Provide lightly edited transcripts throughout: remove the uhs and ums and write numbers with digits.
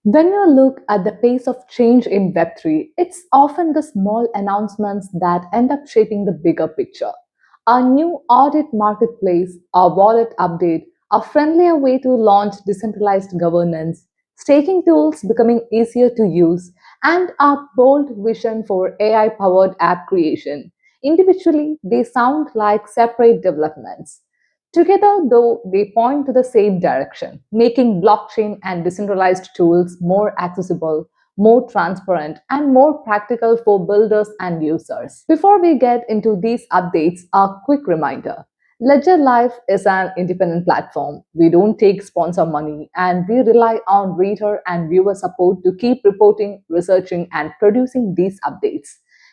When you look at the pace of change in Web3, it's often the small announcements that end up shaping the bigger picture. A new audit marketplace, a wallet update, a friendlier way to launch decentralized governance, staking tools becoming easier to use, and a bold vision for AI powered app creation. Individually, they sound like separate developments. Together, though, they point to the same direction, making blockchain and decentralized tools more accessible, more transparent, and more practical for builders and users. Before we get into these updates, a quick reminder. Ledger Live is an independent platform. We don't take sponsor money and we rely on reader and viewer support to keep reporting, researching, and producing these updates.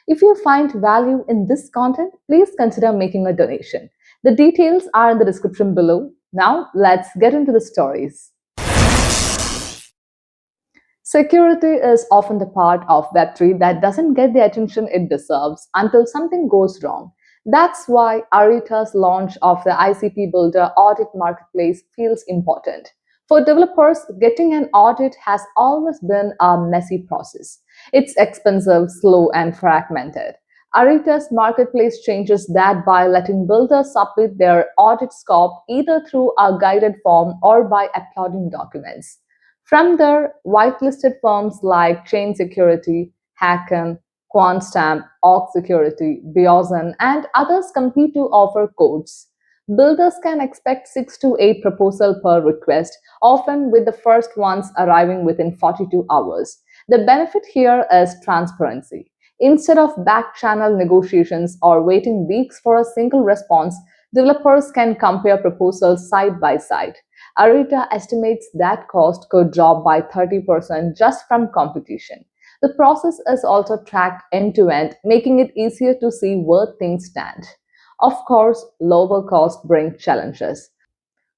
If you find value in this content, please consider making a donation. The details are in the description below. Now, let's get into the stories. Security is often the part of Web3 that doesn't get the attention it deserves until something goes wrong. That's why Areta's launch of the ICP Builder Audit Marketplace feels important. For developers, getting an audit has always been a messy process. It's expensive, slow, and fragmented. Areta's marketplace changes that by letting builders submit their audit scope either through a guided form or by uploading documents. From there, whitelisted firms like Chain Security, Hacken, QuantStamp, Org Security, Biozen, and others compete to offer codes. Builders can expect 6 to 8 proposals per request, often with the first ones arriving within 42 hours. The benefit here is transparency. Instead of back-channel negotiations or waiting weeks for a single response, developers can compare proposals side by side. Areta estimates that cost could drop by 30% just from competition. The process is also tracked end-to-end, making it easier to see where things stand. Of course, lower costs bring challenges.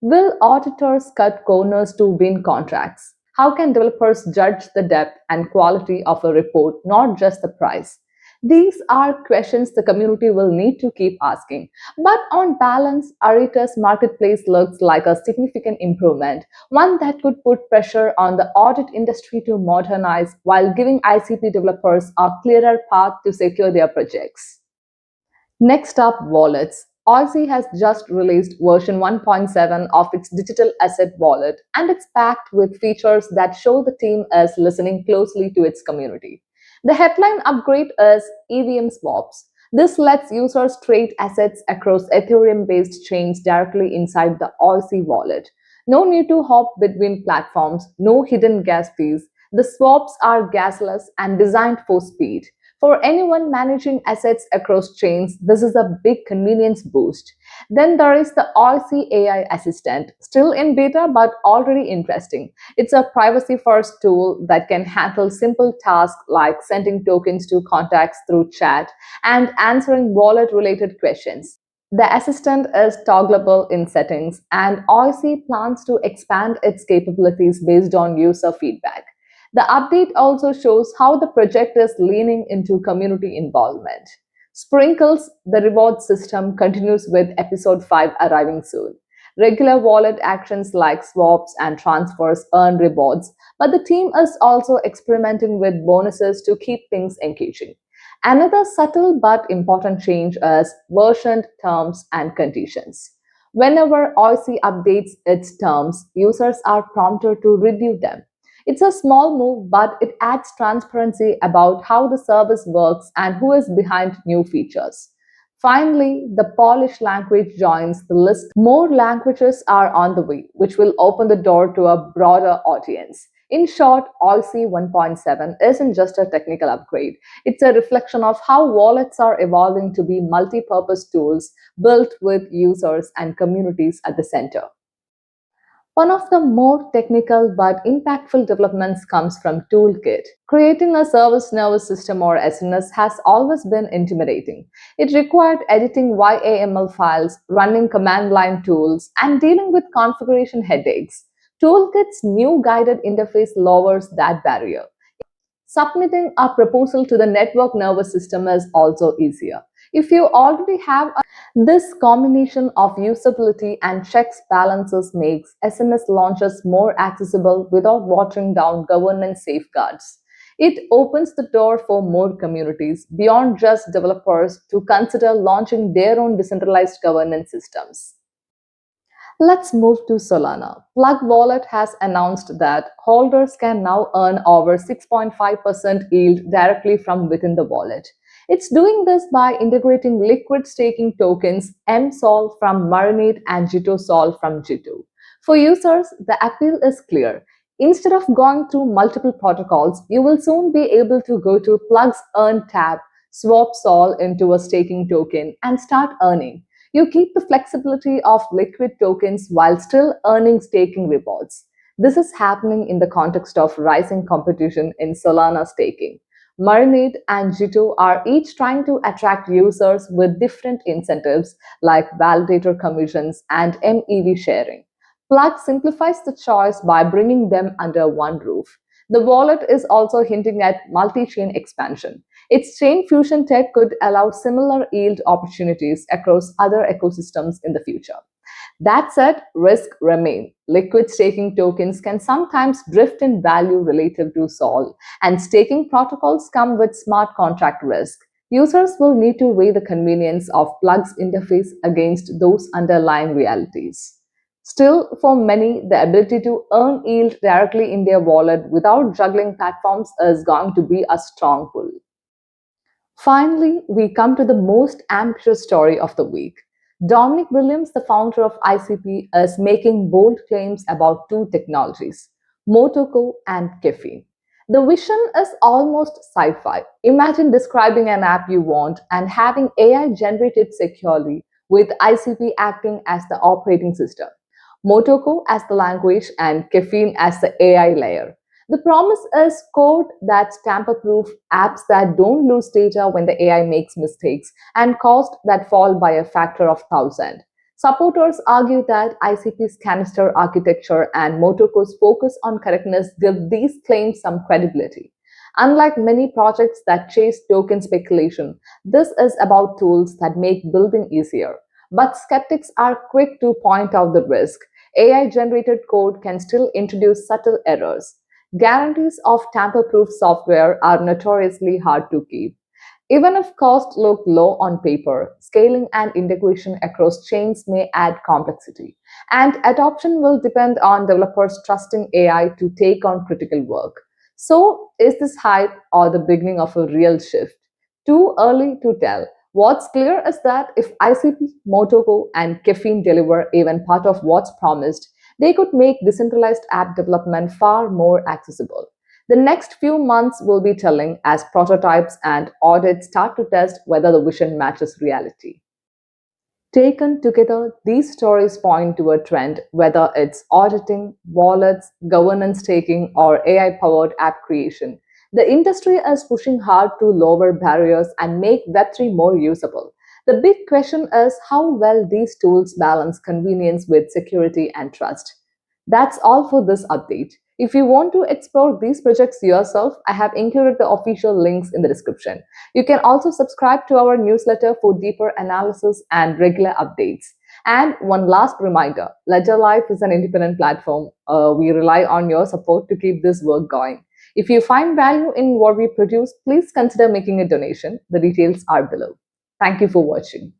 Will auditors cut corners to win contracts? How can developers judge the depth and quality of a report, not just the price? These are questions the community will need to keep asking. But on balance, Areta's marketplace looks like a significant improvement, one that could put pressure on the audit industry to modernize while giving ICP developers a clearer path to secure their projects. Next up, wallets. Oisy has just released version 1.7 of its digital asset wallet, and it's packed with features that show the team is listening closely to its community. The headline upgrade is EVM swaps. This lets users trade assets across Ethereum based chains directly inside the Oisy wallet. No need to hop between platforms, no hidden gas fees. The swaps are gasless and designed for speed. For anyone managing assets across chains, this is a big convenience boost. Then there is the Oisy AI Assistant, still in beta but already interesting. It's a privacy first tool that can handle simple tasks like sending tokens to contacts through chat and answering wallet related questions. The assistant is toggleable in settings, and Oisy plans to expand its capabilities based on user feedback. The update also shows how the project is leaning into community involvement. Sprinkles, the reward system, continues with episode 5 arriving soon. Regular wallet actions like swaps and transfers earn rewards, but the team is also experimenting with bonuses to keep things engaging. Another subtle but important change is versioned terms and conditions. Whenever Oisy updates its terms, users are prompted to review them. It's a small move, but it adds transparency about how the service works and who is behind new features. Finally, the Polish language joins the list. More languages are on the way, which will open the door to a broader audience. In short, Oisy 1.7 isn't just a technical upgrade. It's a reflection of how wallets are evolving to be multi-purpose tools built with users and communities at the center. One of the more technical but impactful developments comes from Toolkit. Creating a service nervous system or SNS has always been intimidating. It required editing YAML files, running command line tools, and dealing with configuration headaches. Toolkit's new guided interface lowers that barrier. Submitting a proposal to the network nervous system is also easier. If you already have this combination of usability and checks balances makes SNS launches more accessible without watering down governance safeguards. It opens the door for more communities beyond just developers to consider launching their own decentralized governance systems. Let's move to Solana. Plug Wallet has announced that holders can now earn over 6.5% yield directly from within the wallet. It's doing this by integrating liquid staking tokens mSOL from Marinade and JitoSOL from Jito. For users, the appeal is clear. Instead of going through multiple protocols, you will soon be able to go to Plug's Earn tab, swap SOL into a staking token, and start earning. You keep the flexibility of liquid tokens while still earning staking rewards. This is happening in the context of rising competition in Solana staking. Marinade and Jito are each trying to attract users with different incentives like validator commissions and MEV sharing. Plug simplifies the choice by bringing them under one roof. The wallet is also hinting at multi-chain expansion. Its chain fusion tech could allow similar yield opportunities across other ecosystems in the future. That said, risks remain. Liquid staking tokens can sometimes drift in value relative to SOL, and staking protocols come with smart contract risk. Users will need to weigh the convenience of Plug's interface against those underlying realities. Still, for many, the ability to earn yield directly in their wallet without juggling platforms is going to be a strong pull. Finally, we come to the most ambitious story of the week. Dominic Williams, the founder of ICP, is making bold claims about two technologies, Motoko and Caffeine. The vision is almost sci fi. Imagine describing an app you want and having AI generate it securely, with ICP acting as the operating system, Motoko as the language, and Caffeine as the AI layer. The promise is code that's tamper proof, apps that don't lose data when the AI makes mistakes, and costs that fall by a factor of 1,000. Supporters argue that ICP's canister architecture and Motoko's focus on correctness give these claims some credibility. Unlike many projects that chase token speculation, this is about tools that make building easier. But skeptics are quick to point out the risk. AI generated code can still introduce subtle errors. Guarantees of tamper-proof software are notoriously hard to keep. Even if costs look low on paper, scaling and integration across chains may add complexity, and adoption will depend on developers trusting AI to take on critical work. So, is this hype or the beginning of a real shift? Too early to tell. What's clear is that if ICP, Motoko, and Caffeine deliver even part of what's promised, they could make decentralized app development far more accessible. The next few months will be telling as prototypes and audits start to test whether the vision matches reality. Taken together, these stories point to a trend, whether it's auditing, wallets, governance taking, or AI powered app creation. The industry is pushing hard to lower barriers and make Web3 more usable. The big question is how well these tools balance convenience with security and trust. That's all for this update. If you want to explore these projects yourself, I have included the official links in the description. You can also subscribe to our newsletter for deeper analysis and regular updates. And one last reminder, Ledger Life is an independent platform. We rely on your support to keep this work going. If you find value in what we produce, please consider making a donation. The details are below. Thank you for watching.